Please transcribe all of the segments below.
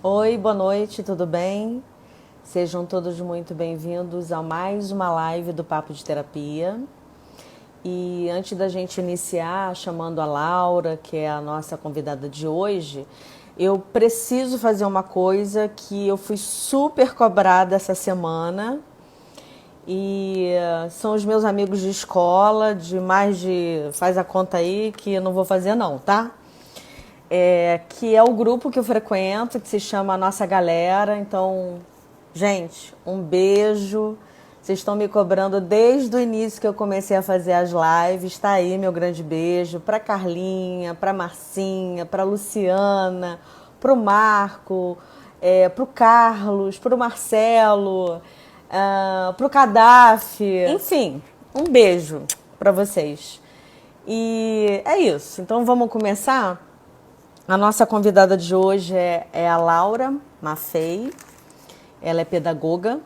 Oi, boa noite, tudo bem? Sejam todos muito bem-vindos a mais uma live do Papo de Terapia. E antes da gente iniciar, chamando a Laura, que é a nossa convidada de hoje, eu preciso fazer uma coisa que eu fui super cobrada essa semana. São os meus amigos de escola, de mais de. Faz a conta aí que eu não vou fazer, não, tá? Que é o grupo que eu frequento, que se chama Nossa Galera. Então, gente, um beijo. Vocês estão me cobrando desde o início que eu comecei a fazer as lives. Tá aí meu grande beijo para Carlinha, para Marcinha, para Luciana, para o Marco, para o Carlos, para o Marcelo, para o Kadhafi. Enfim, um beijo para vocês. E é isso. Então vamos começar? A nossa convidada de hoje é a Laura Maffei. Ela é pedagoga,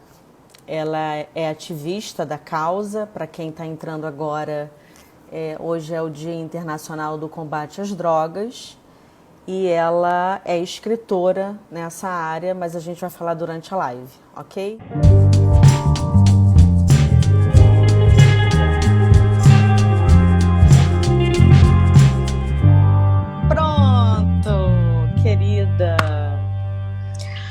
ela é ativista da causa. Para quem está entrando agora, hoje é o Dia Internacional do Combate às Drogas. E ela é escritora nessa área, mas a gente vai falar durante a live, ok? Pronto, querida.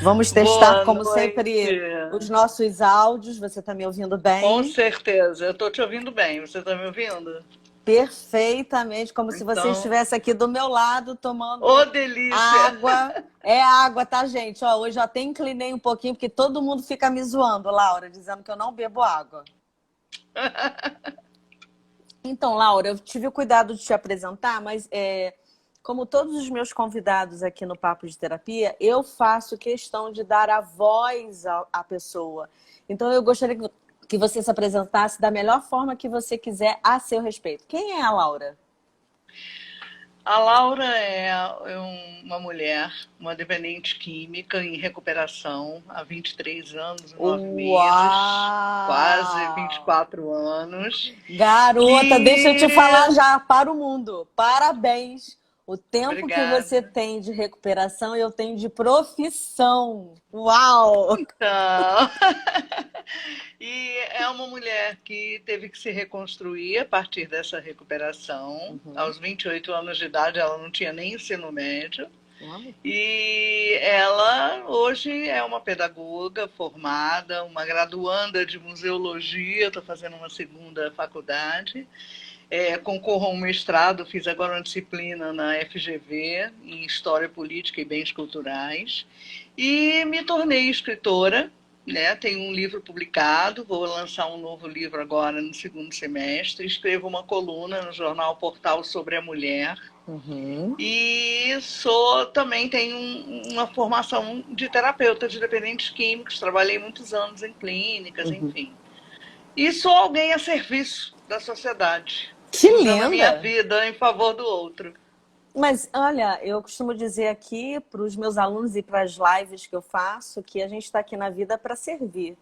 Vamos testar, Boa como noite. sempre, os nossos áudios. Você está me ouvindo Com bem? certeza, eu estou te ouvindo bem. Você está me ouvindo? Perfeitamente, como se você Então, estivesse aqui do meu lado ô tomando delícia! água. É água, tá, gente? Ó, hoje eu até inclinei um pouquinho, porque todo mundo fica me zoando, Laura, dizendo que eu não bebo água. Então, Laura, eu tive o cuidado de te apresentar, mas como todos os meus convidados aqui no Papo de Terapia, eu faço questão de dar a voz à pessoa. Então, eu gostaria que você se apresentasse da melhor forma que você quiser a seu respeito. Quem é a Laura? A Laura uma mulher, uma dependente química em recuperação há 23 anos e 9 meses, quase Uau! 24 anos, Garota, deixa eu te que... falar já para o mundo. Parabéns. O tempo que você Obrigada. tem de recuperação, eu tenho de profissão. Uau! Então, e é uma mulher que teve que se reconstruir a partir dessa recuperação. Aos 28 anos de idade, ela não tinha nem ensino médio. Uau. E ela hoje é uma pedagoga formada, uma graduanda de museologia, estou fazendo uma segunda faculdade. Concorro a um mestrado, fiz agora uma disciplina na FGV em História Política e Bens Culturais. E me tornei escritora, né? Tenho um livro publicado, vou lançar um novo livro agora no segundo semestre. Escrevo uma coluna no jornal Portal sobre a Mulher. Uhum. E também tenho uma formação de terapeuta de dependentes químicos, trabalhei muitos anos em clínicas, enfim. E sou alguém a serviço da sociedade, Que usando a minha linda! vida em favor do outro. Mas olha, eu costumo dizer aqui para os meus alunos e para as lives que eu faço que a gente está aqui na vida para servir.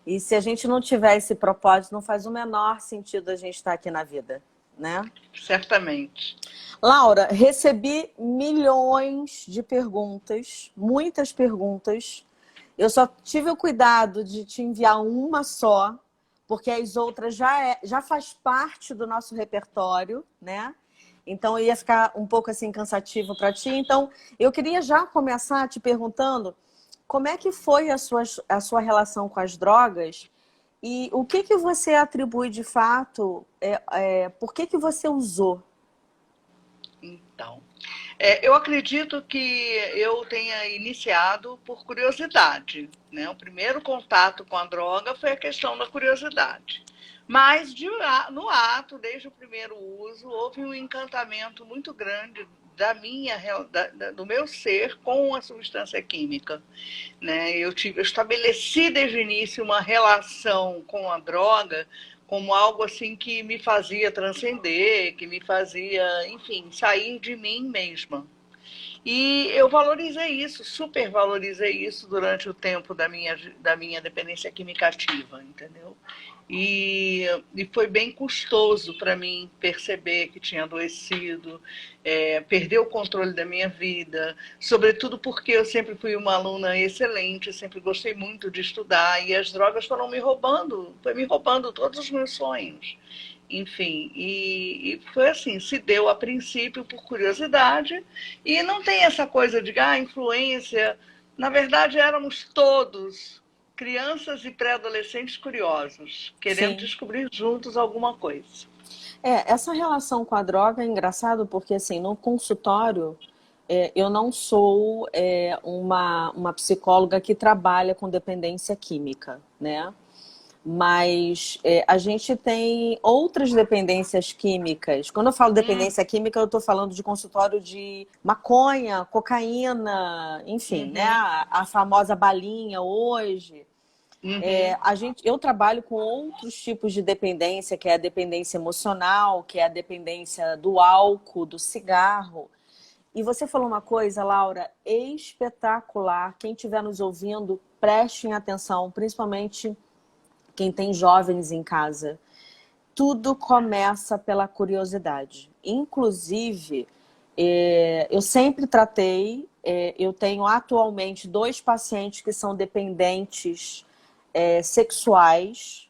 E se a gente não tiver esse propósito, não faz o menor sentido a gente estar aqui na vida, né? Certamente. Laura, recebi milhões de perguntas, muitas perguntas. Eu só tive o cuidado de te enviar uma só, porque as outras já faz parte do nosso repertório, né? Então ia ficar um pouco assim cansativo para ti. Então eu queria já começar te perguntando como é que foi a sua relação com as drogas e o que você atribui de fato, por que você usou? Então, eu acredito que eu tenha iniciado por curiosidade, né? O primeiro contato com a droga foi a questão da curiosidade. Mas no ato, desde o primeiro uso, houve um encantamento muito grande do meu ser com a substância química, né? Eu estabeleci desde o início uma relação com a droga como algo assim que me fazia transcender, que me fazia, enfim, sair de mim mesma. E eu valorizei isso, super valorizei isso durante o tempo da minha dependência química ativa, entendeu? E foi bem custoso para mim perceber que tinha adoecido, perder o controle da minha vida, sobretudo porque eu sempre fui uma aluna excelente, sempre gostei muito de estudar, e as drogas foram foi me roubando todos os meus sonhos. Enfim, e foi assim, se deu a princípio por curiosidade, e não tem essa coisa de influência. Na verdade, éramos todos crianças e pré-adolescentes curiosos, querendo Sim. descobrir juntos alguma coisa. Essa relação com a droga é engraçado porque, assim, no consultório, eu não sou uma psicóloga que trabalha com dependência química, né? Mas a gente tem outras dependências químicas. Quando eu falo dependência química, eu estou falando de consultório de maconha, cocaína, enfim, né? Uhum, A famosa balinha hoje. uhum, Eu trabalho com outros tipos de dependência, que é a dependência emocional, que é a dependência do álcool, do cigarro. E você falou uma coisa, Laura, espetacular. Quem estiver nos ouvindo, prestem atenção, principalmente quem tem jovens em casa. Tudo começa pela curiosidade. Inclusive, eu sempre tratei, eu tenho atualmente 2 pacientes que são dependentes sexuais,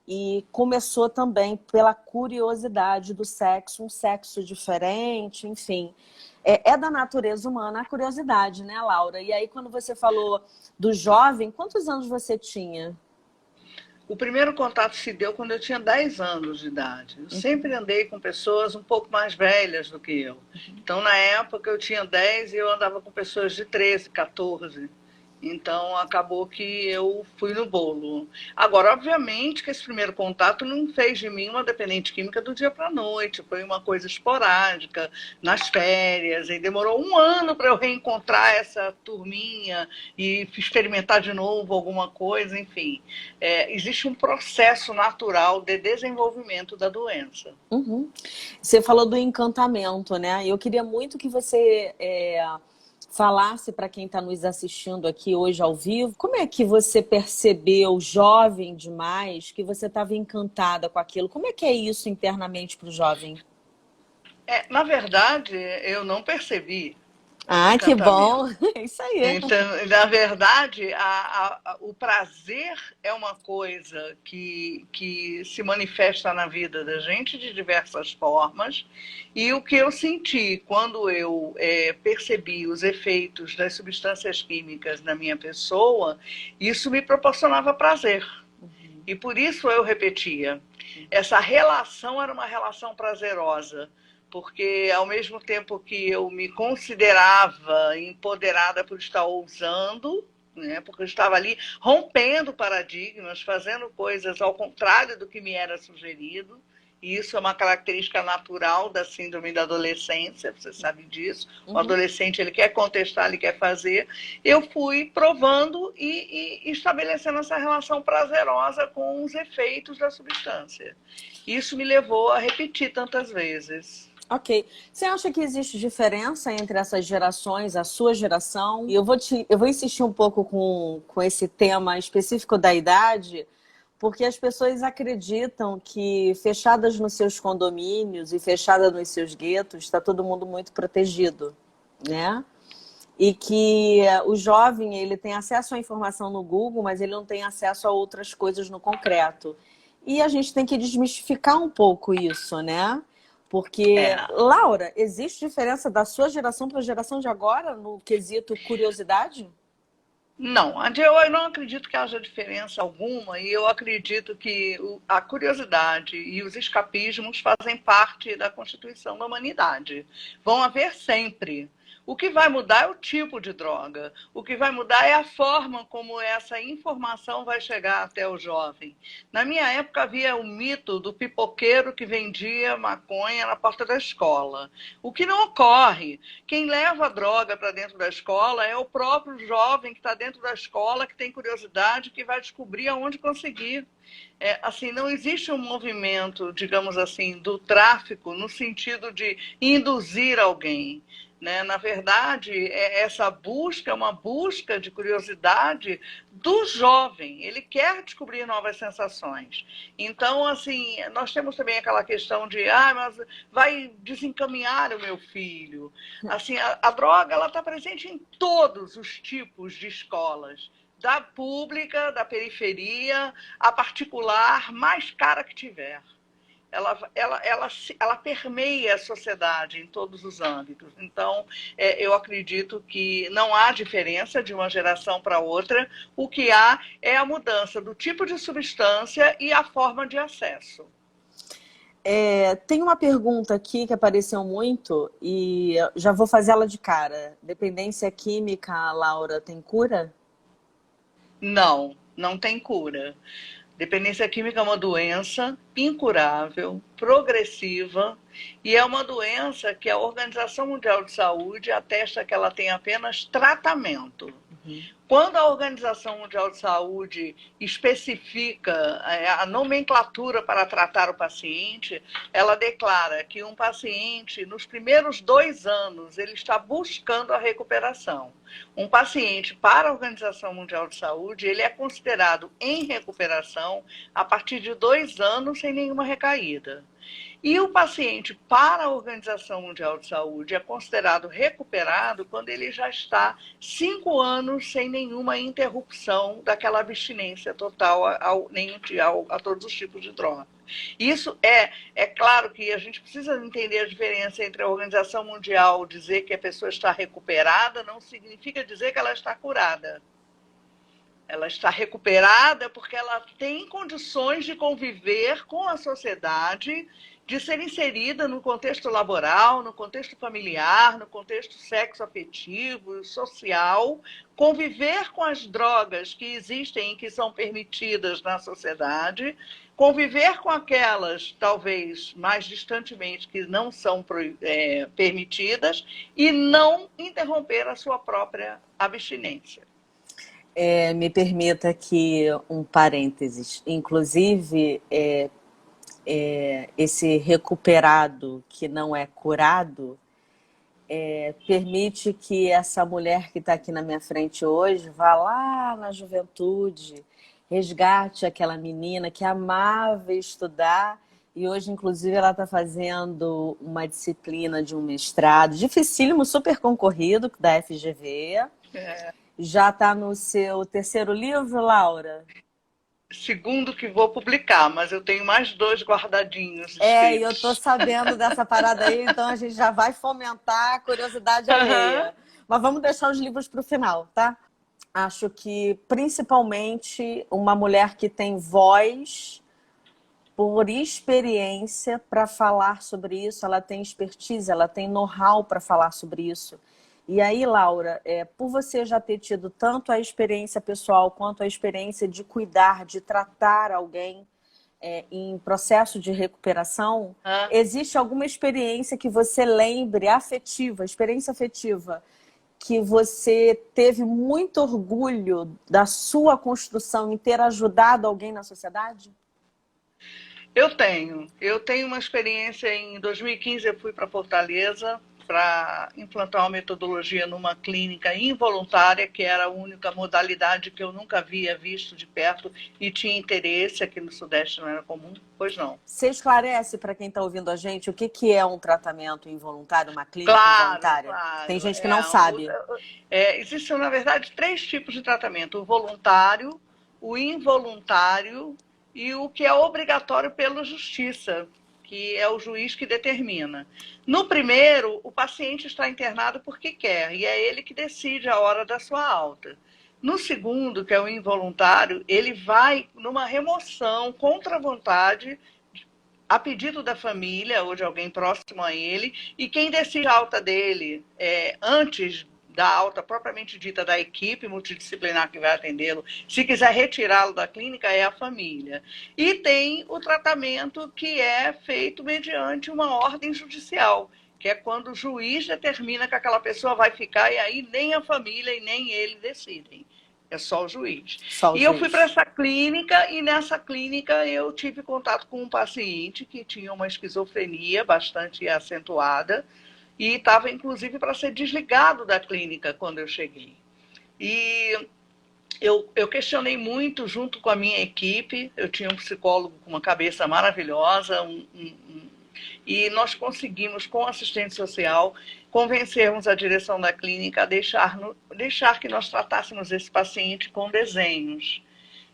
e começou também pela curiosidade do sexo, um sexo diferente, enfim. É da natureza humana a curiosidade, né, Laura? E aí, quando você falou do jovem, quantos anos você tinha? O primeiro contato se deu quando eu tinha 10 anos de idade. Eu sempre andei com pessoas um pouco mais velhas do que eu. Então, na época, eu tinha 10 e eu andava com pessoas de 13, 14. Então, acabou que eu fui no bolo. Agora, obviamente, que esse primeiro contato não fez de mim uma dependente química do dia para a noite. Foi uma coisa esporádica, nas férias. E demorou um ano para eu reencontrar essa turminha e experimentar de novo alguma coisa, enfim. Existe um processo natural de desenvolvimento da doença. Uhum. Você falou do encantamento, né? Eu queria muito que você falasse para quem está nos assistindo aqui hoje ao vivo, como é que você percebeu, jovem demais, que você estava encantada com aquilo? Como é que é isso internamente para o jovem? Na verdade, eu não percebi o Ah, que encantamento. bom! É isso aí. Então, na verdade, o prazer é uma coisa que se manifesta na vida da gente de diversas formas, e o que eu senti quando eu percebi os efeitos das substâncias químicas na minha pessoa, isso me proporcionava prazer. E por isso eu repetia. Essa relação era uma relação prazerosa, porque ao mesmo tempo que eu me considerava empoderada por estar ousando, né, porque eu estava ali rompendo paradigmas, fazendo coisas ao contrário do que me era sugerido, e isso é uma característica natural da síndrome da adolescência, você sabe disso. O Uhum. adolescente ele quer contestar, ele quer fazer. Eu fui provando e estabelecendo essa relação prazerosa com os efeitos da substância. Isso me levou a repetir tantas vezes. Ok. Você acha que existe diferença entre essas gerações, a sua geração? E eu vou insistir um pouco com esse tema específico da idade, porque as pessoas acreditam que fechadas nos seus condomínios e fechadas nos seus guetos, está todo mundo muito protegido, né? E que o jovem ele tem acesso à informação no Google, mas ele não tem acesso a outras coisas no concreto. E a gente tem que desmistificar um pouco isso, né? Porque, É, Laura, existe diferença da sua geração para a geração de agora no quesito curiosidade? não, eu não acredito que haja diferença alguma, e eu acredito que a curiosidade e os escapismos fazem parte da constituição da humanidade. Vão haver sempre. O que vai mudar é o tipo de droga. O que vai mudar é a forma como essa informação vai chegar até o jovem. Na minha época havia o mito do pipoqueiro que vendia maconha na porta da escola. O que não ocorre. Quem leva a droga para dentro da escola é o próprio jovem que está dentro da escola, que tem curiosidade, que vai descobrir aonde conseguir. Assim, não existe um movimento, digamos assim, do tráfico no sentido de induzir alguém. né? Na verdade, essa busca é uma busca de curiosidade do jovem. Ele quer descobrir novas sensações. Então, assim, nós temos também aquela questão de, mas vai desencaminhar o meu filho. Assim, a droga ela está presente em todos os tipos de escolas. Da pública, da periferia, a particular, mais cara que tiver. Ela permeia a sociedade em todos os âmbitos. Então, eu acredito que não há diferença de uma geração para outra. O que há é a mudança do tipo de substância e a forma de acesso. Tem uma pergunta aqui que apareceu muito e já vou fazer ela de cara. Dependência química, Laura, tem cura? Não, não tem cura. Dependência química é uma doença incurável, progressiva, e é uma doença que a Organização Mundial de Saúde atesta que ela tem apenas tratamento. Quando a Organização Mundial de Saúde especifica a nomenclatura para tratar o paciente, ela declara que um paciente, nos primeiros 2 anos, ele está buscando a recuperação. Um paciente, para a Organização Mundial de Saúde, ele é considerado em recuperação a partir de 2 anos sem nenhuma recaída. E o paciente, para a Organização Mundial de Saúde, é considerado recuperado quando ele já está 5 anos sem nenhuma interrupção daquela abstinência total a todos os tipos de droga. Isso é claro que a gente precisa entender a diferença entre a Organização Mundial dizer que a pessoa está recuperada, não significa dizer que ela está curada. Ela está recuperada porque ela tem condições de conviver com a sociedade, de ser inserida no contexto laboral, no contexto familiar, no contexto sexoafetivo, social, conviver com as drogas que existem e que são permitidas na sociedade, conviver com aquelas, talvez mais distantemente, que não são permitidas e não interromper a sua própria abstinência. Me permita aqui um parênteses. Inclusive, esse recuperado que não é curado permite que essa mulher que está aqui na minha frente hoje vá lá na juventude, resgate aquela menina que amava estudar e hoje, inclusive, ela está fazendo uma disciplina de um mestrado dificílimo, super concorrido, da FGV. Já está no seu 3º livro, Laura? Segundo que vou publicar, mas eu tenho mais 2 guardadinhos escritos. Eu estou sabendo dessa parada aí, então a gente já vai fomentar a curiosidade alheia. Mas vamos deixar os livros para o final, tá? Acho que, principalmente, uma mulher que tem voz por experiência para falar sobre isso, ela tem expertise, ela tem know-how para falar sobre isso. E aí, Laura, por você já ter tido tanto a experiência pessoal quanto a experiência de cuidar, de tratar alguém em processo de recuperação, existe alguma experiência que você lembre, experiência afetiva, que você teve muito orgulho da sua construção em ter ajudado alguém na sociedade? Eu tenho uma experiência. Em 2015 eu fui para Fortaleza para implantar uma metodologia numa clínica involuntária, que era a única modalidade que eu nunca havia visto de perto e tinha interesse. Aqui no Sudeste não era comum, pois não. Você esclarece para quem está ouvindo a gente o que é um tratamento involuntário, uma clínica involuntária? Claro. Tem gente que não sabe. Existem, na verdade, 3 tipos de tratamento: o voluntário, o involuntário e o que é obrigatório pela justiça, que é o juiz que determina. No primeiro, o paciente está internado porque quer, e é ele que decide a hora da sua alta. No segundo, que é o involuntário, ele vai numa remoção contra a vontade, a pedido da família ou de alguém próximo a ele, e quem decide a alta dele antes da alta propriamente dita da equipe multidisciplinar que vai atendê-lo, se quiser retirá-lo da clínica, é a família. E tem o tratamento que é feito mediante uma ordem judicial, que é quando o juiz determina que aquela pessoa vai ficar, e aí nem a família e nem ele decidem. É só o juiz. Eu fui para essa clínica, e nessa clínica eu tive contato com um paciente que tinha uma esquizofrenia bastante acentuada, e estava, inclusive, para ser desligado da clínica quando eu cheguei. E eu questionei muito junto com a minha equipe, eu tinha um psicólogo com uma cabeça maravilhosa, e nós conseguimos, com assistente social, convencermos a direção da clínica a deixar que nós tratássemos esse paciente com desenhos.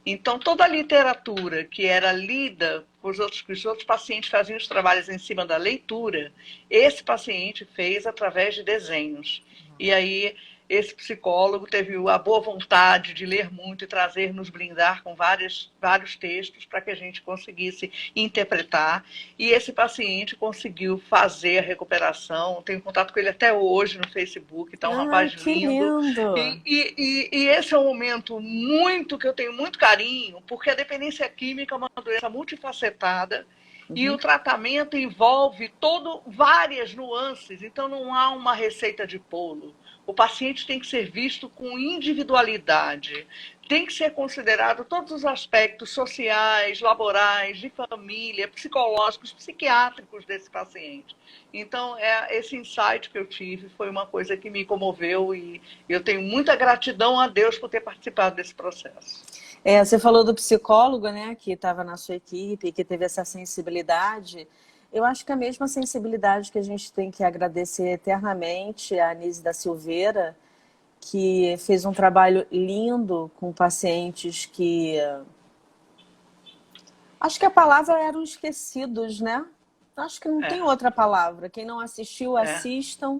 Então, toda a literatura que era lida, que os outros pacientes faziam os trabalhos em cima da leitura, esse paciente fez através de desenhos. E aí, esse psicólogo teve a boa vontade de ler muito e trazer, nos brindar com vários textos para que a gente conseguisse interpretar. E esse paciente conseguiu fazer a recuperação. Tenho contato com ele até hoje no Facebook, está um Ah, rapaz que lindo. lindo! E esse é um momento que eu tenho muito carinho, porque a dependência química é uma doença multifacetada. E o tratamento envolve várias nuances, então não há uma receita de bolo. O paciente tem que ser visto com individualidade, tem que ser considerado todos os aspectos sociais, laborais, de família, psicológicos, psiquiátricos desse paciente. Então, esse insight que eu tive foi uma coisa que me comoveu e eu tenho muita gratidão a Deus por ter participado desse processo. Você falou do psicólogo, né, que estava na sua equipe, que teve essa sensibilidade. Eu acho que a mesma sensibilidade que a gente tem que agradecer eternamente a Anísia da Silveira, que fez um trabalho lindo com pacientes que... Acho que a palavra eram esquecidos, né? Acho que não tem outra palavra. Quem não assistiu, assistam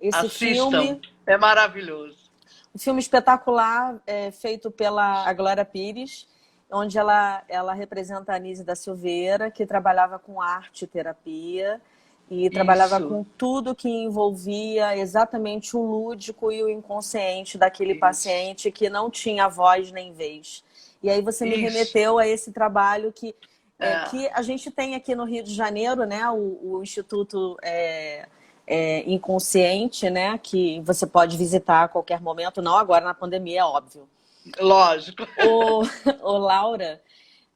esse filme. É maravilhoso. Um filme espetacular, feito pela Glória Pires, onde ela representa a Anísia da Silveira, que trabalhava com arte terapia e trabalhava com tudo que envolvia exatamente o lúdico e o inconsciente daquele paciente que não tinha voz nem vez. E aí você me remeteu a esse trabalho que a gente tem aqui no Rio de Janeiro, né? O Instituto Inconsciente, né? Que você pode visitar a qualquer momento, não agora na pandemia, é óbvio. Lógico. Ô Laura,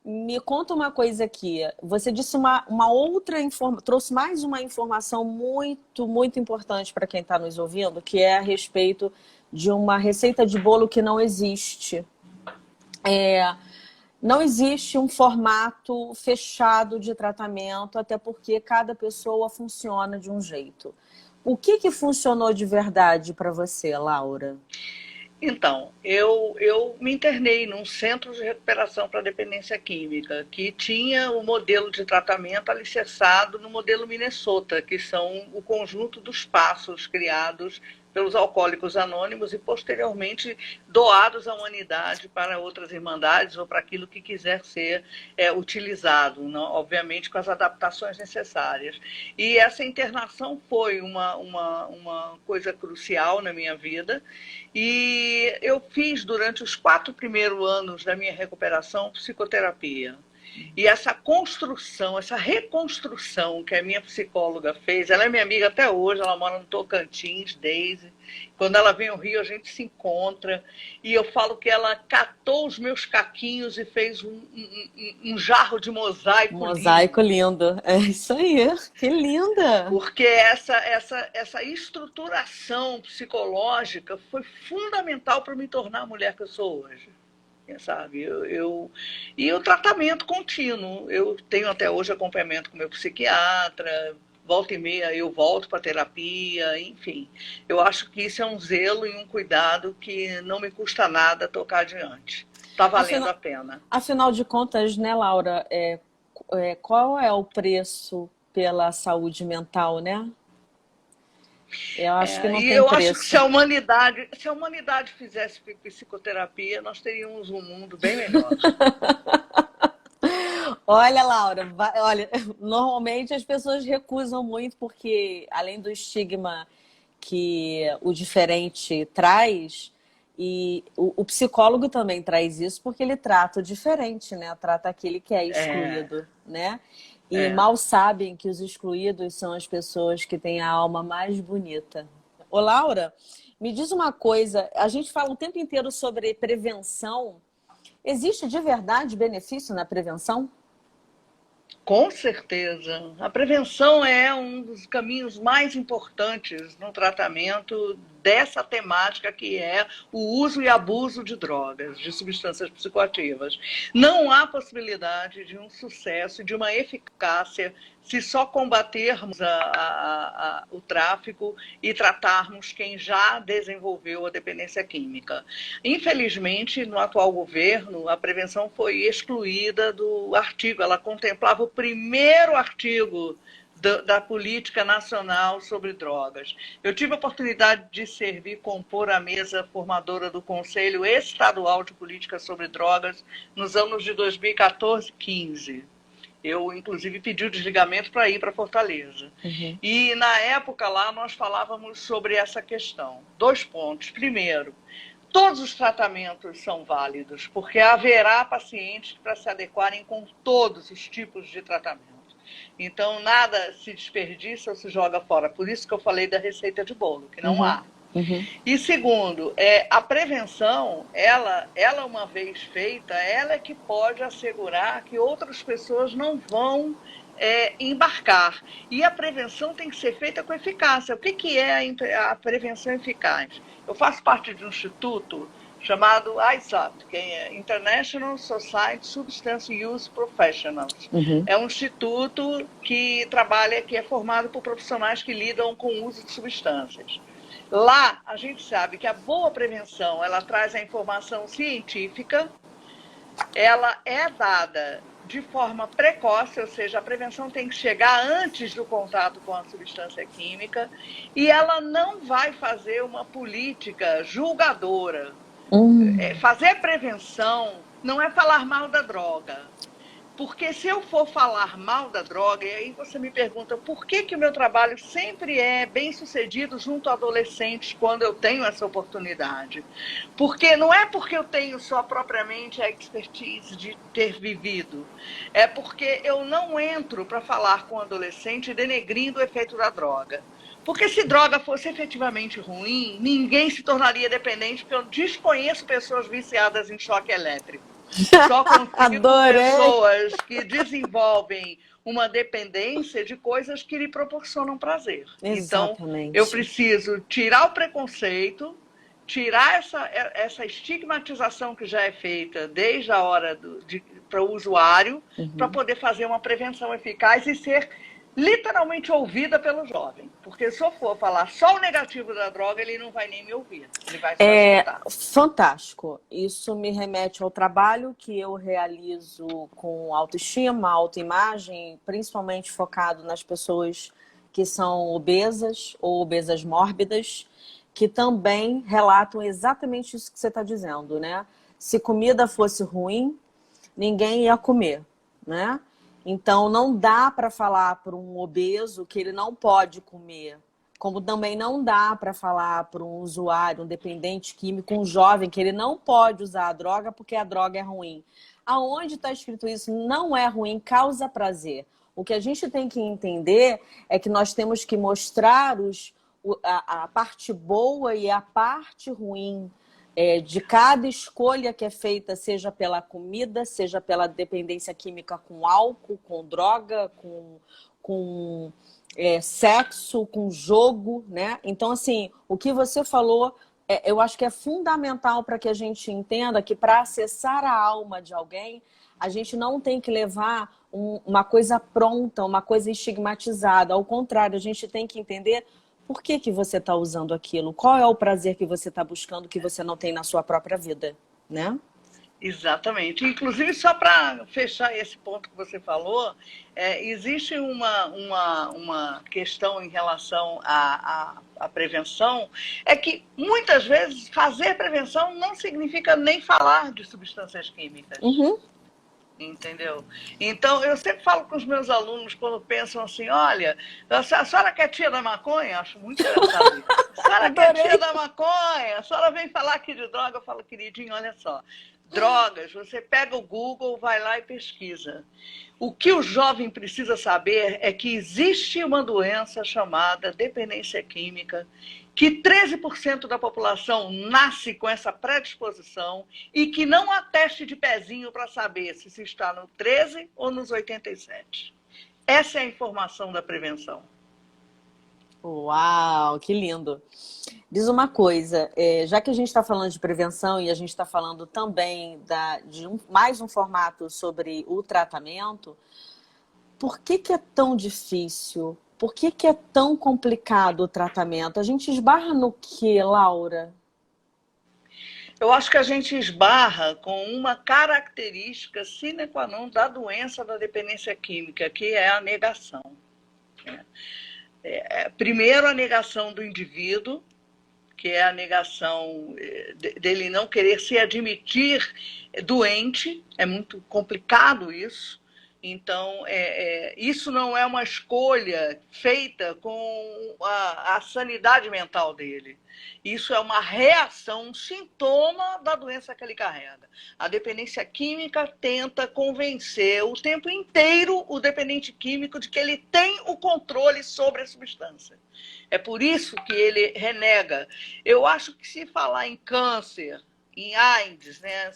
me conta uma coisa aqui. Você disse uma outra informação, trouxe mais uma informação muito, muito importante para quem está nos ouvindo, que é a respeito de uma receita de bolo que não existe. Não existe um formato fechado de tratamento, até porque cada pessoa funciona de um jeito. O que funcionou de verdade para você, Laura? Então, eu me internei num centro de recuperação para dependência química, que tinha o modelo de tratamento alicerçado no modelo Minnesota, que são o conjunto dos passos criados pelos Alcoólicos Anônimos e posteriormente doados à humanidade para outras irmandades ou para aquilo que quiser ser utilizado, não? Obviamente com as adaptações necessárias. E essa internação foi uma coisa crucial na minha vida e eu fiz durante os 4 primeiros anos da minha recuperação psicoterapia. E essa construção, essa reconstrução que a minha psicóloga fez, ela é minha amiga até hoje, ela mora no Tocantins, Daisy. Quando ela vem ao Rio, a gente se encontra. E eu falo que ela catou os meus caquinhos e fez um jarro de mosaico lindo. Mosaico lindo. É isso aí, que linda! Porque essa estruturação psicológica foi fundamental para me tornar a mulher que eu sou hoje. Sabe? E o tratamento contínuo. Eu tenho até hoje acompanhamento com meu psiquiatra, volta e meia eu volto para terapia, enfim. Eu acho que isso é um zelo e um cuidado que não me custa nada tocar adiante. Está valendo a pena. Afinal de contas, né, Laura, qual é o preço pela saúde mental, né? Eu acho que não tem preço. Acho que se a humanidade fizesse psicoterapia, nós teríamos um mundo bem melhor. Olha, Laura, olha, normalmente as pessoas recusam muito porque, além do estigma que o diferente traz, e o psicólogo também traz isso porque ele trata o diferente, né? Trata aquele que é excluído, né? E mal sabem que os excluídos são as pessoas que têm a alma mais bonita. Ô, Laura, me diz uma coisa. A gente fala o tempo inteiro sobre prevenção. Existe de verdade benefício na prevenção? Com certeza. A prevenção é um dos caminhos mais importantes no tratamento dessa temática que é o uso e abuso de drogas, de substâncias psicoativas. Não há possibilidade de um sucesso, de uma eficácia, se só combatermos o tráfico e tratarmos quem já desenvolveu a dependência química. Infelizmente, no atual governo, a prevenção foi excluída do artigo. Ela contemplava o primeiro artigo da política nacional sobre drogas. Eu tive a oportunidade de servir, compor a mesa formadora do Conselho Estadual de Política sobre Drogas nos anos de 2014 e 15. Eu, inclusive, pedi o desligamento para ir para Fortaleza. Uhum. E, na época, lá, nós falávamos sobre essa questão. 2 pontos. Primeiro, todos os tratamentos são válidos, porque haverá pacientes para se adequarem com todos os tipos de tratamento. Então, nada se desperdiça ou se joga fora. Por isso que eu falei da receita de bolo, que não há. Uhum. E segundo, a prevenção, ela uma vez feita, ela é que pode assegurar que outras pessoas não vão embarcar. E a prevenção tem que ser feita com eficácia. O que é a prevenção eficaz? Eu faço parte de um instituto chamado ISAP, que é International Society Substance Use Professionals. Uhum. É um instituto que trabalha, que é formado por profissionais que lidam com o uso de substâncias. Lá, a gente sabe que a boa prevenção, ela traz a informação científica, ela é dada de forma precoce, ou seja, a prevenção tem que chegar antes do contato com a substância química, e ela não vai fazer uma política julgadora. Fazer prevenção não é falar mal da droga. Porque se eu for falar mal da droga, e aí você me pergunta por que o meu trabalho sempre é bem sucedido junto a adolescentes quando eu tenho essa oportunidade. Porque não é porque eu tenho só propriamente a expertise de ter vivido, é porque eu não entro para falar com o adolescente denegrindo o efeito da droga. Porque se droga fosse efetivamente ruim, ninguém se tornaria dependente, porque eu desconheço pessoas viciadas em choque elétrico. Só consigo Adorei. pessoas que desenvolvem uma dependência de coisas que lhe proporcionam prazer. Exatamente. Então, eu preciso tirar o preconceito, tirar essa estigmatização que já é feita desde a hora para o usuário, para poder fazer uma prevenção eficaz e ser literalmente ouvida pelo jovem. Porque se eu for falar só o negativo da droga, ele não vai nem me ouvir. Ele vai só escutar. Fantástico. Isso me remete ao trabalho que eu realizo com autoestima, autoimagem, principalmente focado nas pessoas que são obesas ou obesas mórbidas, que também relatam exatamente isso que você está dizendo, né? Se comida fosse ruim, ninguém ia comer, né? Então, não dá para falar para um obeso que ele não pode comer, como também não dá para falar para um usuário, um dependente químico, um jovem, que ele não pode usar a droga porque a droga é ruim. Aonde está escrito isso? Não é ruim, causa prazer. O que a gente tem que entender é que nós temos que mostrar a parte boa e a parte ruim de cada escolha que é feita, seja pela comida, seja pela dependência química com álcool, com droga, com sexo, com jogo, né? Então, assim, o que você falou, eu acho que é fundamental para que a gente entenda que para acessar a alma de alguém, a gente não tem que levar uma coisa pronta, uma coisa estigmatizada. Ao contrário, a gente tem que entender por que você está usando aquilo, qual é o prazer que você está buscando que você não tem na sua própria vida, né? Exatamente. Inclusive, só para fechar esse ponto que você falou, existe uma questão em relação à prevenção, é que muitas vezes fazer prevenção não significa nem falar de substâncias químicas. Uhum. Entendeu? Então, eu sempre falo com os meus alunos quando pensam assim, olha, a senhora que é tia da maconha? Acho muito engraçado isso. A senhora que é tia da maconha? A senhora vem falar aqui de droga? Eu falo, queridinho, olha só. Drogas, você pega o Google, vai lá e pesquisa. O que o jovem precisa saber é que existe uma doença chamada dependência química, que 13% da população nasce com essa predisposição e que não há teste de pezinho para saber se está no 13 ou nos 87. Essa é a informação da prevenção. Uau, que lindo. Diz uma coisa, já que a gente está falando de prevenção e a gente está falando também mais um formato sobre o tratamento, por que que é tão difícil? Por que que é tão complicado o tratamento? A gente esbarra no quê, Laura? Eu acho que a gente esbarra com uma característica sine qua non da doença da dependência química, que é a negação. Primeiro, a negação do indivíduo, que é a negação dele não querer se admitir doente, é muito complicado isso. Então, isso não é uma escolha feita com a sanidade mental dele. Isso é uma reação, um sintoma da doença que ele carrega. A dependência química tenta convencer o tempo inteiro o dependente químico de que ele tem o controle sobre a substância. É por isso que ele renega. Eu acho que se falar em câncer, em AIDS, né,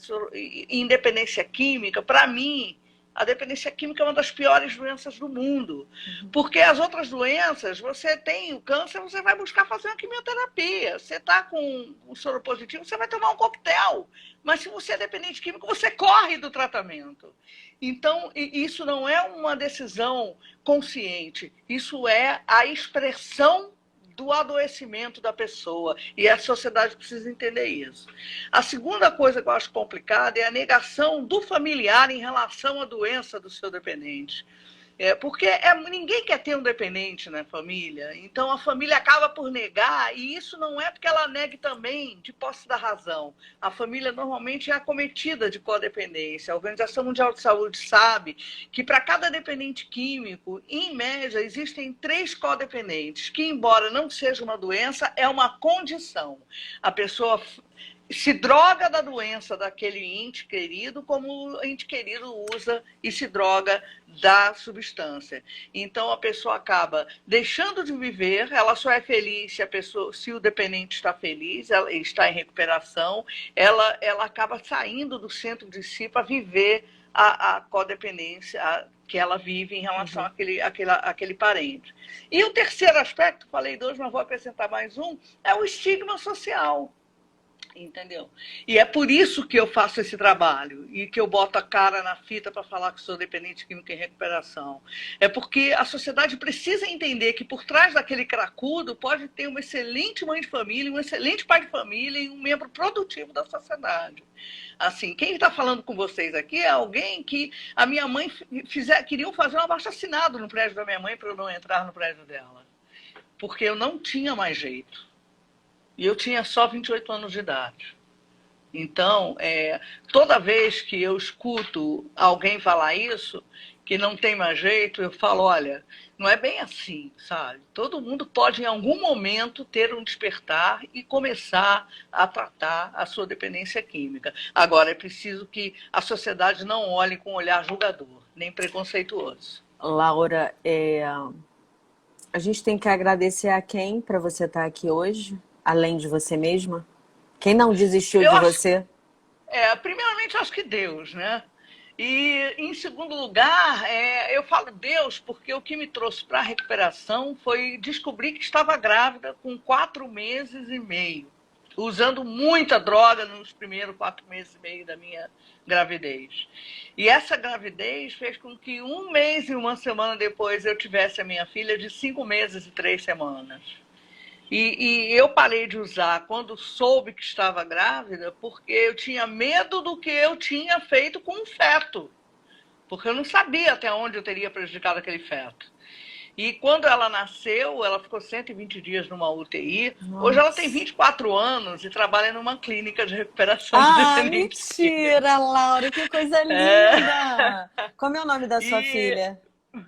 em dependência química, para mim, a dependência química é uma das piores doenças do mundo. Porque as outras doenças, você tem o câncer, você vai buscar fazer uma quimioterapia. Você está com o soro positivo, você vai tomar um coquetel. Mas se você é dependente químico, você corre do tratamento. Então, isso não é uma decisão consciente. Isso é a expressão do adoecimento da pessoa. E a sociedade precisa entender isso. A segunda coisa que eu acho complicada é a negação do familiar em relação à doença do seu dependente. Porque ninguém quer ter um dependente na família, então a família acaba por negar, e isso não é porque ela negue também de posse da razão. A família normalmente é acometida de codependência. A Organização Mundial de Saúde sabe que para cada dependente químico, em média, existem 3 codependentes, que embora não seja uma doença, é uma condição. A pessoa se droga da doença daquele ente querido, como o ente querido usa e se droga da substância. Então a pessoa acaba deixando de viver, ela só é feliz se o dependente está feliz, ela está em recuperação, ela acaba saindo do centro de si para viver a codependência que ela vive em relação àquele parente. E o terceiro aspecto, falei 2, mas vou acrescentar mais um, é o estigma social. Entendeu? E é por isso que eu faço esse trabalho e que eu boto a cara na fita para falar que sou dependente químico em recuperação. É porque a sociedade precisa entender que por trás daquele cracudo pode ter uma excelente mãe de família, um excelente pai de família e um membro produtivo da sociedade. Assim, quem está falando com vocês aqui é alguém que a minha mãe queriam fazer um abaixo-assinado no prédio da minha mãe para eu não entrar no prédio dela. Porque eu não tinha mais jeito. E eu tinha só 28 anos de idade. Então, toda vez que eu escuto alguém falar isso, que não tem mais jeito, eu falo, olha, não é bem assim, sabe? Todo mundo pode, em algum momento, ter um despertar e começar a tratar a sua dependência química. Agora, é preciso que a sociedade não olhe com um olhar julgador, nem preconceituoso. Laura, a gente tem que agradecer a quem para você estar aqui hoje? Além de você mesma? Quem não desistiu de você? Primeiramente, acho que Deus, né? E, em segundo lugar, eu falo Deus porque o que me trouxe para a recuperação foi descobrir que estava grávida com 4 meses e meio, usando muita droga nos primeiros 4 meses e meio da minha gravidez. E essa gravidez fez com que 1 mês e 1 semana depois eu tivesse a minha filha de 5 meses e 3 semanas. E eu parei de usar quando soube que estava grávida, porque eu tinha medo do que eu tinha feito com o feto. Porque eu não sabia até onde eu teria prejudicado aquele feto. E quando ela nasceu, ela ficou 120 dias numa UTI. Nossa. Hoje ela tem 24 anos e trabalha numa clínica de recuperação de dependentes. Mentira, Laura, que coisa linda! Como é o nome da sua filha?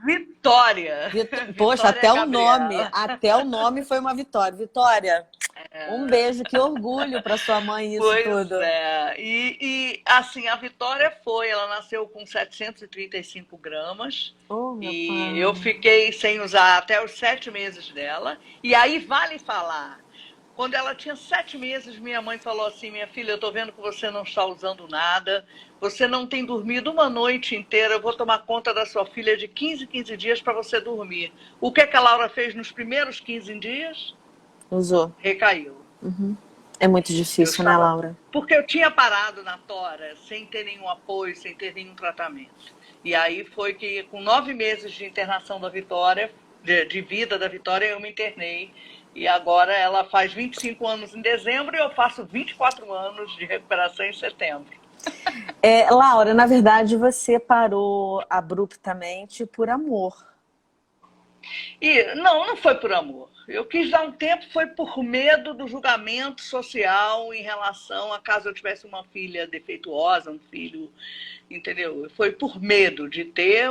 Vitória. Poxa, Vitória até o nome foi uma vitória. Vitória, um beijo, que orgulho para sua mãe isso tudo. E assim, a Vitória ela nasceu com 735 gramas. E eu fiquei sem usar até os 7 meses dela. E aí vale falar, Quando ela tinha 7 meses, minha mãe falou assim: minha filha, eu estou vendo que você não está usando nada, você não tem dormido uma noite inteira, eu vou tomar conta da sua filha de 15 dias para você dormir. O que é que a Laura fez nos primeiros 15 dias? Usou. Recaiu. É muito Eu difícil, né, estava. Laura? Porque eu tinha parado na tora, sem ter nenhum apoio, sem ter nenhum tratamento. E aí foi que, com 9 meses de internação da Vitória, de vida da Vitória, eu me internei. E agora ela faz 25 anos em dezembro e eu faço 24 anos de recuperação em setembro. Laura, na verdade, você parou abruptamente por amor. E não foi por amor. Eu quis dar um tempo, foi por medo do julgamento social em relação a caso eu tivesse uma filha defeituosa, um filho, entendeu? Foi por medo de ter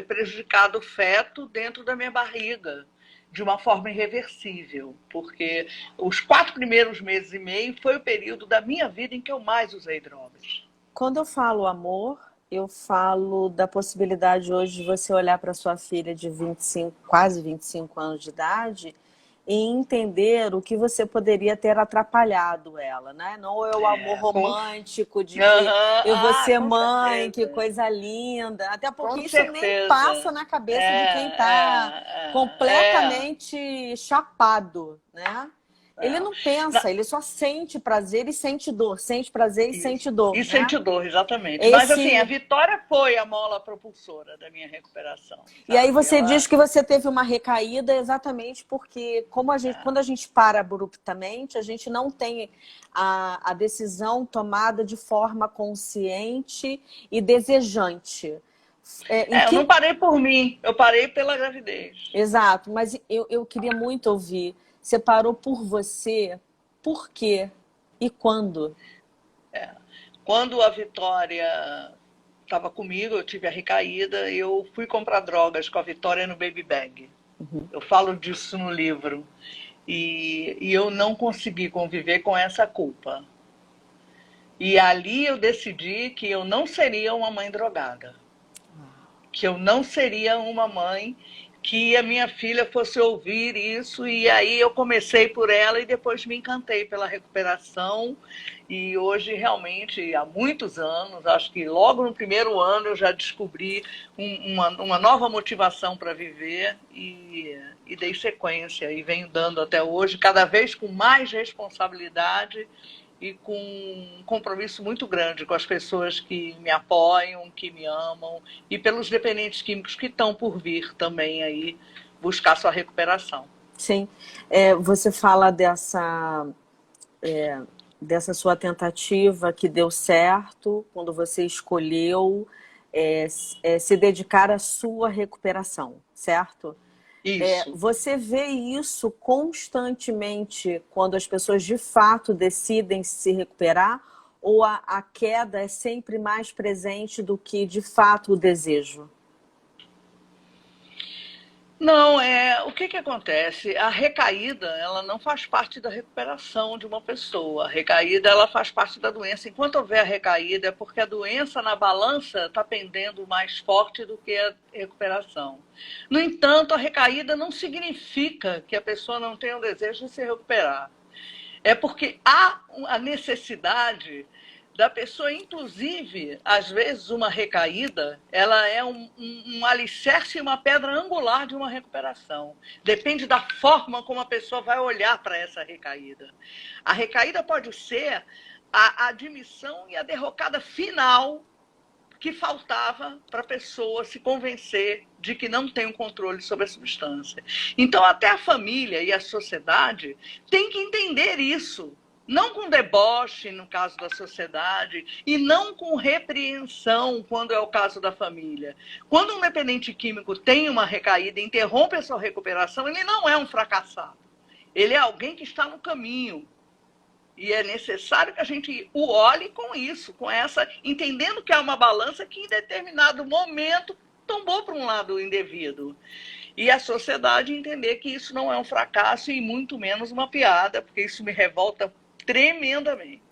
prejudicado o feto dentro da minha barriga de uma forma irreversível, porque os 4 primeiros meses e meio foi o período da minha vida em que eu mais usei drogas. Quando eu falo amor, eu falo da possibilidade hoje de você olhar para sua filha de 25, quase 25 anos de idade e entender o que você poderia ter atrapalhado ela, né? Não é o amor romântico de que eu vou ser Com mãe, que certeza. coisa linda. Até porque Com isso nem passa certeza. na cabeça de quem está É. completamente chapado, né? Ele não pensa, ele só sente prazer e sente dor, sente prazer e Isso. sente dor, E né? sente dor, exatamente. Mas assim, a Esse Vitória foi a mola propulsora da minha recuperação, E aí sabe? você diz Ela, que você teve uma recaída exatamente porque quando a gente para abruptamente, a gente não tem a decisão tomada de forma consciente e desejante. Em eu não que... parei por mim, eu parei pela gravidez. Exato, mas eu queria muito ouvir. Você parou por você, por quê e quando? Quando a Vitória estava comigo, eu tive a recaída, eu fui comprar drogas com a Vitória no Baby Bag. Eu falo disso no livro. E eu não consegui conviver com essa culpa. E ali eu decidi que eu não seria uma mãe drogada. Que eu não seria uma mãe que a minha filha fosse ouvir isso. E aí eu comecei por ela e depois me encantei pela recuperação. E hoje, realmente, há muitos anos, acho que logo no primeiro ano eu já descobri uma nova motivação para viver e dei sequência. E venho dando até hoje, cada vez com mais responsabilidade e com um compromisso muito grande com as pessoas que me apoiam, que me amam e pelos dependentes químicos que estão por vir também aí buscar sua recuperação. Sim, você fala dessa sua tentativa que deu certo, quando você escolheu se dedicar à sua recuperação, certo? Isso. Você vê isso constantemente quando as pessoas de fato decidem se recuperar, ou a queda é sempre mais presente do que de fato o desejo? Não, o que acontece? A recaída, ela não faz parte da recuperação de uma pessoa. A recaída, ela faz parte da doença. Enquanto houver a recaída, é porque a doença na balança está pendendo mais forte do que a recuperação. No entanto, a recaída não significa que a pessoa não tenha o desejo de se recuperar. É porque há a necessidade da pessoa, inclusive, às vezes uma recaída, ela é um alicerce e uma pedra angular de uma recuperação. Depende da forma como a pessoa vai olhar para essa recaída. A recaída pode ser a admissão e a derrocada final que faltava para a pessoa se convencer de que não tem um controle sobre a substância. Então, até a família e a sociedade têm que entender isso. Não com deboche, no caso da sociedade, e não com repreensão, quando é o caso da família. Quando um dependente químico tem uma recaída e interrompe a sua recuperação, ele não é um fracassado. Ele é alguém que está no caminho. E é necessário que a gente o olhe com isso, com essa, entendendo que há uma balança que em determinado momento tombou para um lado indevido. E a sociedade entender que isso não é um fracasso e muito menos uma piada, porque isso me revolta tremendamente.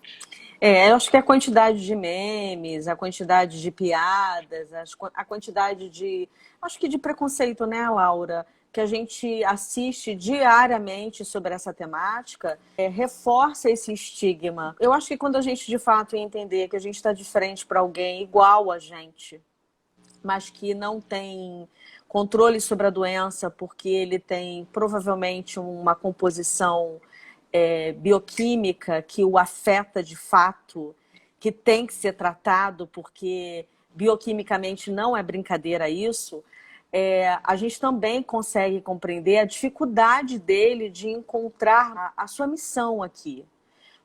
Eu acho que a quantidade de memes, a quantidade de piadas, a quantidade de... Acho que de preconceito, né, Laura? que a gente assiste diariamente sobre essa temática reforça esse estigma. Eu acho que quando a gente de fato entender que a gente está de frente para alguém igual a gente, mas que não tem controle sobre a doença porque ele tem provavelmente uma composição bioquímica que o afeta de fato, que tem que ser tratado porque bioquimicamente não é brincadeira isso, a gente também consegue compreender a dificuldade dele de encontrar a sua missão aqui.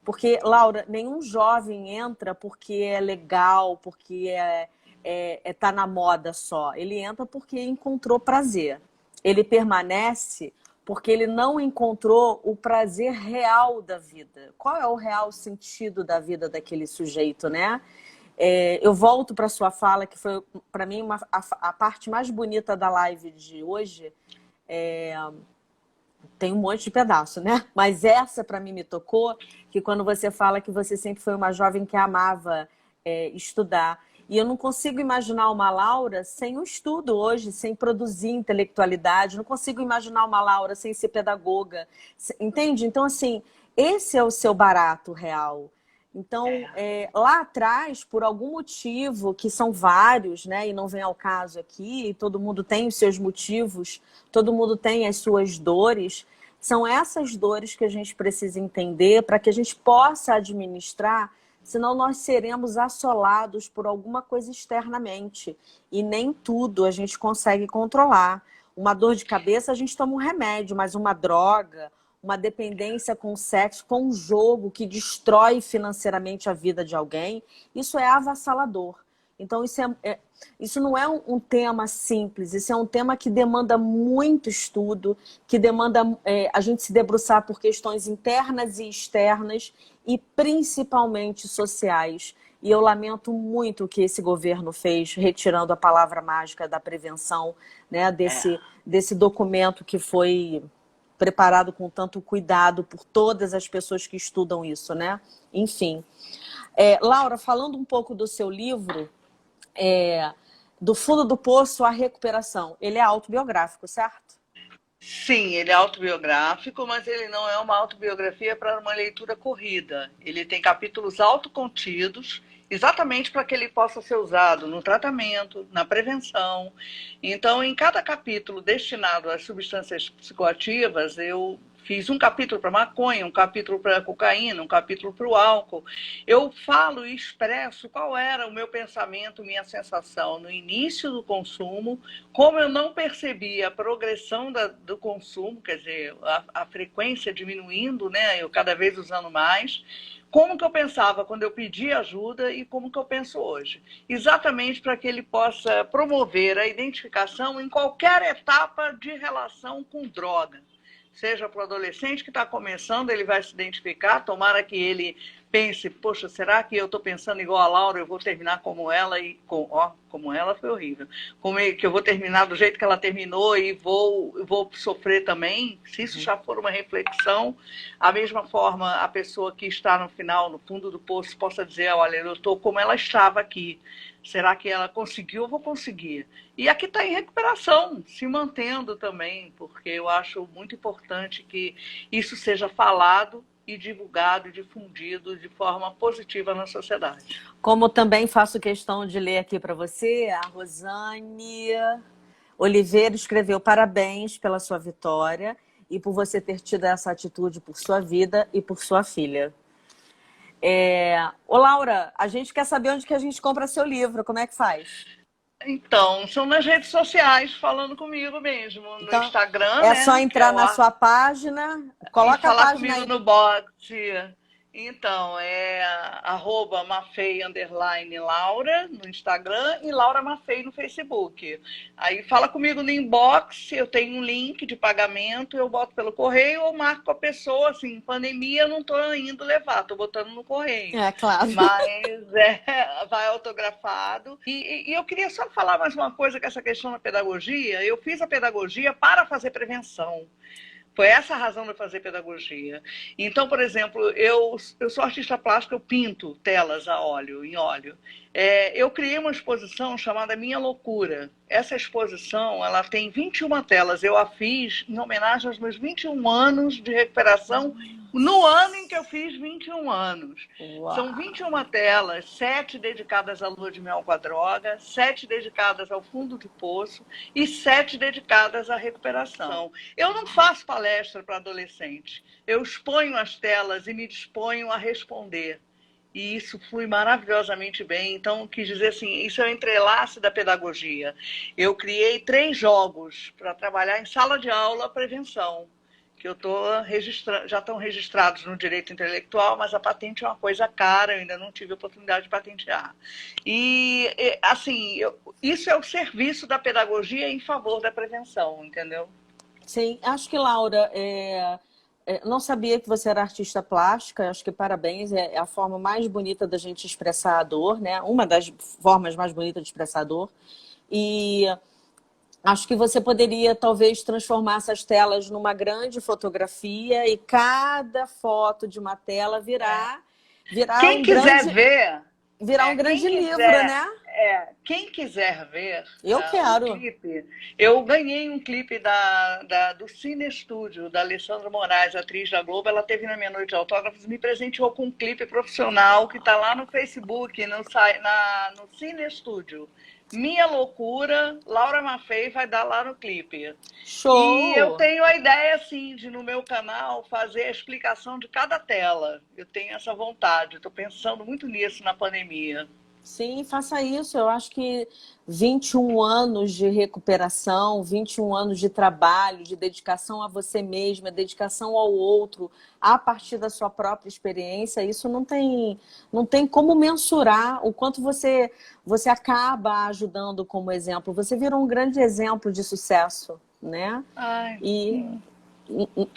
Porque, Laura, nenhum jovem entra porque é legal, porque tá na moda só. Ele entra porque encontrou prazer. Ele permanece porque ele não encontrou o prazer real da vida. Qual é o real sentido da vida daquele sujeito, né? Eu volto para a sua fala, que foi, para mim, a parte mais bonita da live de hoje. Tem um monte de pedaço, né? Mas essa, para mim, me tocou, que quando você fala que você sempre foi uma jovem que amava estudar. E eu não consigo imaginar uma Laura sem o estudo hoje, sem produzir intelectualidade. Não consigo imaginar uma Laura sem ser pedagoga. Entende? Então, assim, esse é o seu barato real. Então, lá atrás, por algum motivo, que são vários, né, e não vem ao caso aqui, todo mundo tem os seus motivos, todo mundo tem as suas dores, são essas dores que a gente precisa entender para que a gente possa administrar, senão nós seremos assolados por alguma coisa externamente, e nem tudo a gente consegue controlar. Uma dor de cabeça, a gente toma um remédio, mas uma droga, uma dependência com o sexo, com um jogo que destrói financeiramente a vida de alguém, isso é avassalador. Então, isso não é um tema simples, isso é um tema que demanda muito estudo, que demanda a gente se debruçar por questões internas e externas e principalmente sociais. E eu lamento muito o que esse governo fez, retirando a palavra mágica da prevenção, né, desse documento que foi preparado com tanto cuidado por todas as pessoas que estudam isso, né? Enfim. Laura, falando um pouco do seu livro, Do Fundo do Poço à Recuperação, ele é autobiográfico, certo? Sim, ele é autobiográfico, mas ele não é uma autobiografia para uma leitura corrida. Ele tem capítulos autocontidos, exatamente para que ele possa ser usado no tratamento, na prevenção. Então, em cada capítulo destinado às substâncias psicoativas, eu fiz um capítulo para maconha, um capítulo para cocaína, um capítulo para o álcool. Eu falo e expresso qual era o meu pensamento, minha sensação no início do consumo, como eu não percebia a progressão do consumo, quer dizer, a frequência diminuindo, né, eu cada vez usando mais, como que eu pensava quando eu pedi ajuda e como que eu penso hoje. Exatamente para que ele possa promover a identificação em qualquer etapa de relação com droga. Seja para o adolescente que está começando, ele vai se identificar, tomara que ele pense, poxa, será que eu estou pensando igual a Laura, eu vou terminar como ela, como ela foi horrível, que eu vou terminar do jeito que ela terminou e vou sofrer também, se isso já for uma reflexão, a mesma forma a pessoa que está no final, no fundo do poço, possa dizer, olha, eu estou como ela estava aqui, será que ela conseguiu? Eu vou conseguir. E aqui está em recuperação, se mantendo também, porque eu acho muito importante que isso seja falado e divulgado e difundido de forma positiva na sociedade. Como também faço questão de ler aqui para você, a Rosane Oliveira escreveu parabéns pela sua vitória e por você ter tido essa atitude por sua vida e por sua filha. Ô Laura, a gente quer saber onde que a gente compra seu livro, como é que faz? Então, são nas redes sociais, falando comigo mesmo, no Instagram, é né? Só entrar na sua página, coloca e falar a página comigo aí. no box. Então, @Mafei_Laura no Instagram e Laura Mafei no Facebook. Aí fala comigo no inbox, eu tenho um link de pagamento, eu boto pelo correio ou marco a pessoa, assim, pandemia eu não estou indo levar, estou botando no correio. Claro. Mas vai autografado. E eu queria só falar mais uma coisa com essa questão da pedagogia. Eu fiz a pedagogia para fazer prevenção. Foi essa a razão de eu fazer pedagogia. Então, por exemplo, eu sou artista plástica, eu pinto telas a óleo, em óleo. Eu criei uma exposição chamada Minha Loucura. Essa exposição, ela tem 21 telas. Eu a fiz em homenagem aos meus 21 anos de recuperação, no ano em que eu fiz 21 anos. São Uau! 21 telas, 7 dedicadas à lua de mel com a droga, 7 dedicadas ao fundo de poço e 7 dedicadas à recuperação. Eu não faço palestra para adolescente. Eu exponho as telas e me disponho a responder. E isso flui maravilhosamente bem. Então, quis dizer assim, isso é o entrelace da pedagogia. Eu criei 3 jogos para trabalhar em sala de aula prevenção, que eu já estão registrados no direito intelectual, mas a patente é uma coisa cara, eu ainda não tive a oportunidade de patentear. E, assim, isso é o serviço da pedagogia em favor da prevenção, entendeu? Sim, acho que, Laura, não sabia que você era artista plástica, acho que parabéns, é a forma mais bonita da gente expressar a dor, né? Uma das formas mais bonitas de expressar a dor. E acho que você poderia, talvez, transformar essas telas numa grande fotografia e cada foto de uma tela virar Quem quiser ver, virar um grande quem livro, quiser, né? quem quiser ver Eu o quero. clipe, eu ganhei um clipe do Cine Estúdio, da Alessandra Moraes, atriz da Globo. Ela teve na minha noite de autógrafos, me presenteou com um clipe profissional que está lá no Facebook, no Cine Estúdio. Minha Loucura, Laura Maffei vai dar lá no clipe. E eu Show! tenho a ideia, assim, de no meu canal fazer a explicação de cada tela. Eu tenho essa vontade, estou pensando muito nisso na pandemia. Sim, faça isso. Eu acho que 21 anos de recuperação, 21 anos de trabalho, de dedicação a você mesma, dedicação ao outro, a partir da sua própria experiência, isso não tem como mensurar o quanto você acaba ajudando como exemplo. Você virou um grande exemplo de sucesso, né? Ai, E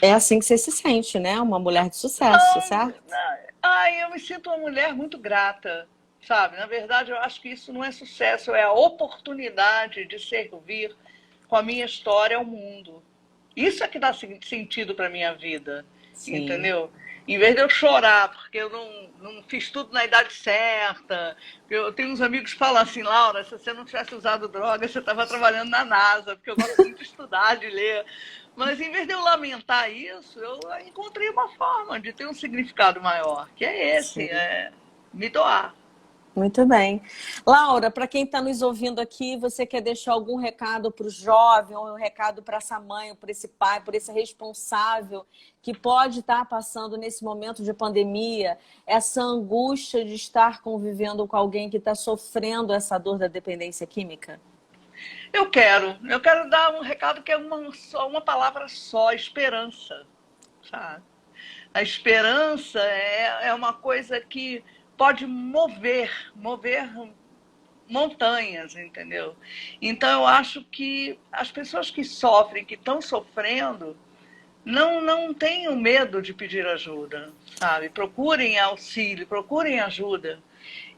é assim que você se sente, né? Uma mulher de sucesso, não, certo? ai, eu me sinto uma mulher muito grata, sabe? Na verdade, eu acho que isso não é sucesso, é a oportunidade de servir com a minha história ao mundo. Isso é que dá sentido para minha vida, Sim. entendeu? Em vez de eu chorar, porque eu não fiz tudo na idade certa. Eu tenho uns amigos que falam assim, Laura, se você não tivesse usado droga, você estava trabalhando na NASA, porque eu gosto muito de estudar, de ler. Mas em vez de eu lamentar isso, eu encontrei uma forma de ter um significado maior, que é esse, Sim. me doar. Muito bem. Laura, para quem está nos ouvindo aqui, você quer deixar algum recado para o jovem, ou um recado para essa mãe, para esse pai, para esse responsável que pode estar passando nesse momento de pandemia, essa angústia de estar convivendo com alguém que está sofrendo essa dor da dependência química? Eu quero dar um recado que é uma palavra só, esperança, sabe? A esperança é uma coisa que pode mover montanhas, entendeu? Então eu acho que as pessoas que sofrem, que estão sofrendo, não tenham medo de pedir ajuda, sabe? Procurem auxílio, procurem ajuda.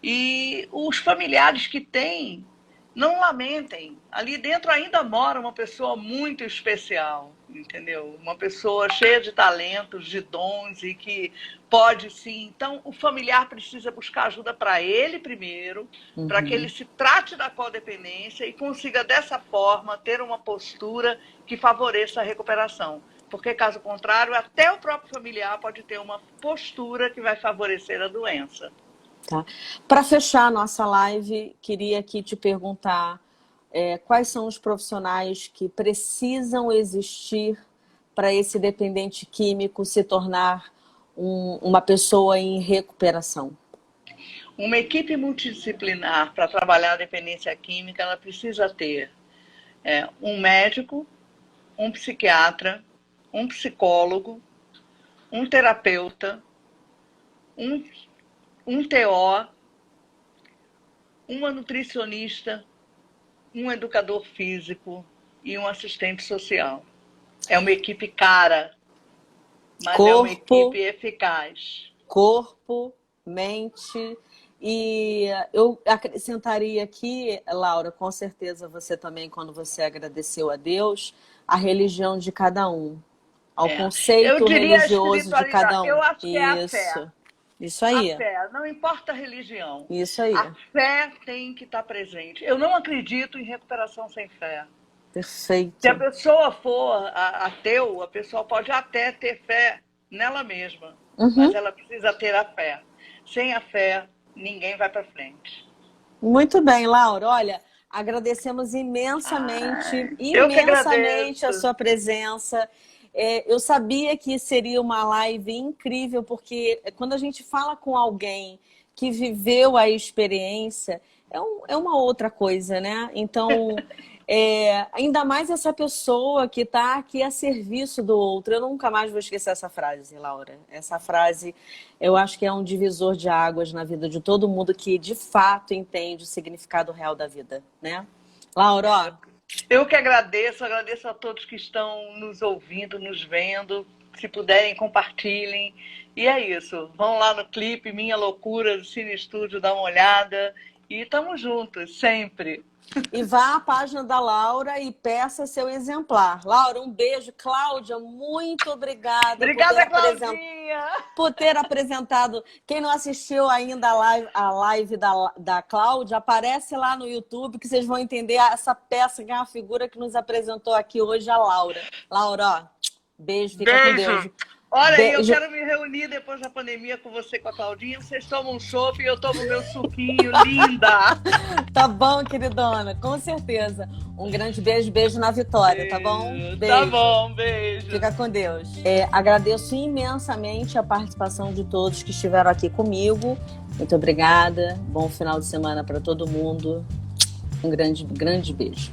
E os familiares que têm, não lamentem. Ali dentro ainda mora uma pessoa muito especial, entendeu? Uma pessoa cheia de talentos, de dons e que pode sim. Então, o familiar precisa buscar ajuda para ele primeiro, para que ele Uhum. se trate da codependência e consiga, dessa forma, ter uma postura que favoreça a recuperação. Porque, caso contrário, até o próprio familiar pode ter uma postura que vai favorecer a doença. Tá? Para fechar a nossa live, queria aqui te perguntar quais são os profissionais que precisam existir para esse dependente químico se tornar uma pessoa em recuperação? Uma equipe multidisciplinar para trabalhar a dependência química, ela precisa ter um médico, um psiquiatra, um psicólogo, um terapeuta, um, um TO, uma nutricionista, um educador físico e um assistente social. É uma equipe cara, mas é uma equipe Corpo, eficaz. corpo, mente. E eu acrescentaria aqui, Laura, com certeza você também, quando você agradeceu a Deus, a religião de cada um. ao É. Eu conceito diria a religioso de cada espiritualidade. um. Eu acho que é a fé. Isso A aí, fé, não importa a religião. isso aí. A fé tem que estar presente. Eu não acredito em recuperação sem fé. Se a Perfeito. pessoa for ateu, a pessoa pode até ter fé nela mesma, mas Uhum. ela precisa ter a fé. Sem a fé, ninguém vai para frente. Muito bem, Laura. Olha, agradecemos imensamente, Eu que imensamente a agradeço. sua presença. Eu sabia que seria uma live incrível, porque quando a gente fala com alguém que viveu a experiência, é uma outra coisa, né? Então, ainda mais essa pessoa que está aqui a serviço do outro. Eu nunca mais vou esquecer essa frase, Laura. Essa frase, eu acho que é um divisor de águas na vida de todo mundo que, de fato, entende o significado real da vida, né? Laura, ó, Eu que agradeço a todos que estão nos ouvindo, nos vendo. Se puderem, compartilhem. E é isso. Vão lá no clipe Minha Loucura do Cine Estúdio, dá uma olhada. E estamos juntos, sempre. e vá à página da Laura e peça seu exemplar. Laura, um beijo. Cláudia, muito obrigada Obrigada, Claudinha! por ter apresentado. Quem não assistiu ainda a live da Cláudia, aparece lá no YouTube que vocês vão entender essa peça que é uma figura que nos apresentou aqui hoje, a Laura. Laura, ó, beijo, fica com Deus. Beijo! Olha aí, eu Beijo. quero me reunir depois da pandemia com você, com a Claudinha. Vocês tomam um chopp e eu tomo meu suquinho. Linda! Tá bom, queridona, com certeza. Um grande beijo, beijo na vitória, tá bom? Beijo. Tá bom, beijo. Fica com Deus. Agradeço imensamente a participação de todos que estiveram aqui comigo. Muito obrigada. Bom final de semana para todo mundo. Um grande, grande beijo.